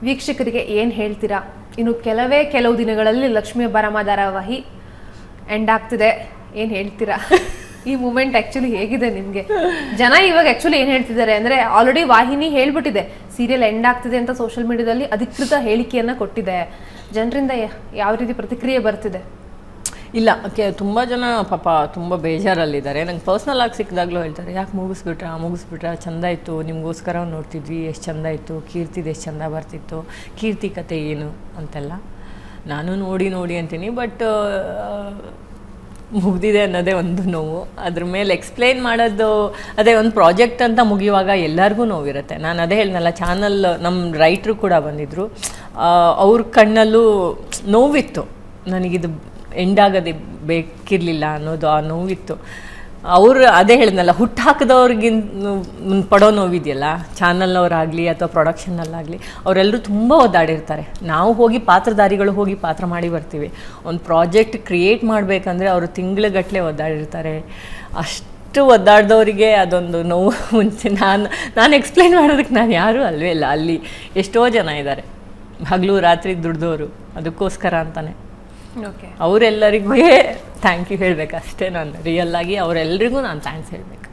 ವೀಕ್ಷಕರಿಗೆ ಏನು ಹೇಳ್ತೀರಾ? ಇನ್ನು ಕೆಲವು ದಿನಗಳಲ್ಲಿ ಲಕ್ಷ್ಮೀ ಹೆಬ್ಬಾರಮ್ಮ ಧಾರಾವಾಹಿ ಎಂಡ್ ಆಗ್ತಿದೆ, ಏನು ಹೇಳ್ತೀರಾ? ಈ ಮೂಮೆಂಟ್ ಆ್ಯಕ್ಚುಲಿ ಹೇಗಿದೆ ನಿಮಗೆ? ಜನ ಇವಾಗ ಆ್ಯಕ್ಚುಲಿ ಏನು ಹೇಳ್ತಿದ್ದಾರೆ ಅಂದರೆ, ಆಲ್ರೆಡಿ ವಾಹಿನಿ ಹೇಳ್ಬಿಟ್ಟಿದೆ ಸೀರಿಯಲ್ ಎಂಡ್ ಆಗ್ತಿದೆ ಅಂತ ಸೋಷಿಯಲ್ ಮೀಡಿಯಾದಲ್ಲಿ ಅಧಿಕೃತ ಹೇಳಿಕೆಯನ್ನು ಕೊಟ್ಟಿದೆ. ಜನರಿಂದ ಯಾವ ರೀತಿ ಪ್ರತಿಕ್ರಿಯೆ ಬರ್ತಿದೆ? ಇಲ್ಲ, ತುಂಬ ಜನ ಪಾಪ ತುಂಬ ಬೇಜಾರಲ್ಲಿದ್ದಾರೆ. ನಂಗೆ ಪರ್ಸ್ನಲ್ ಆಗಿ ಸಿಕ್ಕಿದಾಗಲೂ ಹೇಳ್ತಾರೆ, ಯಾಕೆ ಮುಗಿಸ್ಬಿಟ್ರಾ ಚೆಂದ ಇತ್ತು, ನಿಮಗೋಸ್ಕರ ನೋಡ್ತಿದ್ವಿ, ಎಷ್ಟು ಚೆಂದ ಇತ್ತು, ಕೀರ್ತಿದು ಎಷ್ಟು ಚೆಂದ ಬರ್ತಿತ್ತು, ಕೀರ್ತಿ ಕತೆ ಏನು ಅಂತೆಲ್ಲ ನಾನು ನೋಡಿ ಅಂತೀನಿ. ಬಟ್ ಮುಗ್ದಿದೆ ಅನ್ನೋದೇ ಒಂದು ನೋವು. ಅದ್ರ ಮೇಲೆ ಎಕ್ಸ್ಪ್ಲೇನ್ ಮಾಡೋದು, ಅದೇ ಒಂದು ಪ್ರಾಜೆಕ್ಟ್ ಅಂತ ಮುಗಿಯುವಾಗ ಎಲ್ಲರಿಗೂ ನೋವಿರುತ್ತೆ. ನಾನು ಅದೇ ಹೇಳಿದ್ನಲ್ಲ, ಚಾನಲ್ ನಮ್ಮ ರೈಟ್ರು ಕೂಡ ಬಂದಿದ್ದರು, ಅವ್ರ ಕಣ್ಣಲ್ಲೂ ನೋವಿತ್ತು, ನನಗಿದು ಎಂಡ್ ಆಗೋದೇ ಬೇಕಿರಲಿಲ್ಲ ಅನ್ನೋದು ಆ ನೋವಿತ್ತು. ಅವರು ಅದೇ ಹೇಳಿದ್ನಲ್ಲ, ಹುಟ್ಟು ಹಾಕಿದವ್ರಿಗಿಂತ ಪಡೋ ನೋವಿದೆಯಲ್ಲ, ಚಾನಲ್ನವರಾಗಲಿ ಅಥವಾ ಪ್ರೊಡಕ್ಷನ್ನಲ್ಲಾಗಲಿ, ಅವರೆಲ್ಲರೂ ತುಂಬ ಒದ್ದಾಡಿರ್ತಾರೆ. ನಾವು ಹೋಗಿ ಪಾತ್ರಧಾರಿಗಳು ಹೋಗಿ ಪಾತ್ರ ಮಾಡಿ ಬರ್ತೀವಿ. ಒಂದು ಪ್ರಾಜೆಕ್ಟ್ ಕ್ರಿಯೇಟ್ ಮಾಡಬೇಕಂದ್ರೆ ಅವರು ತಿಂಗಳುಗಟ್ಟಲೆ ಒದ್ದಾಡಿರ್ತಾರೆ. ಅಷ್ಟು ಒದ್ದಾಡ್ದವರಿಗೆ ಅದೊಂದು ನೋವು. ಮುಂಚೆ ನಾನು ಎಕ್ಸ್ಪ್ಲೈನ್ ಮಾಡೋದಕ್ಕೆ ನಾನು ಯಾರೂ ಅಲ್ವೇ ಇಲ್ಲ. ಅಲ್ಲಿ ಎಷ್ಟೋ ಜನ ಇದ್ದಾರೆ, ಹಗಲು ರಾತ್ರಿ ದುಡ್ದವರು ಅದಕ್ಕೋಸ್ಕರ ಅಂತಾನೆ. ಓಕೆ, ಅವರೆಲ್ಲರಿಗೂ ಥ್ಯಾಂಕ್ ಯು ಹೇಳಬೇಕಷ್ಟೇ. ನಾನು ರಿಯಲ್ ಆಗಿ ಅವರೆಲ್ಲರಿಗೂ ನಾನು ಥ್ಯಾಂಕ್ಸ್ ಹೇಳಬೇಕು.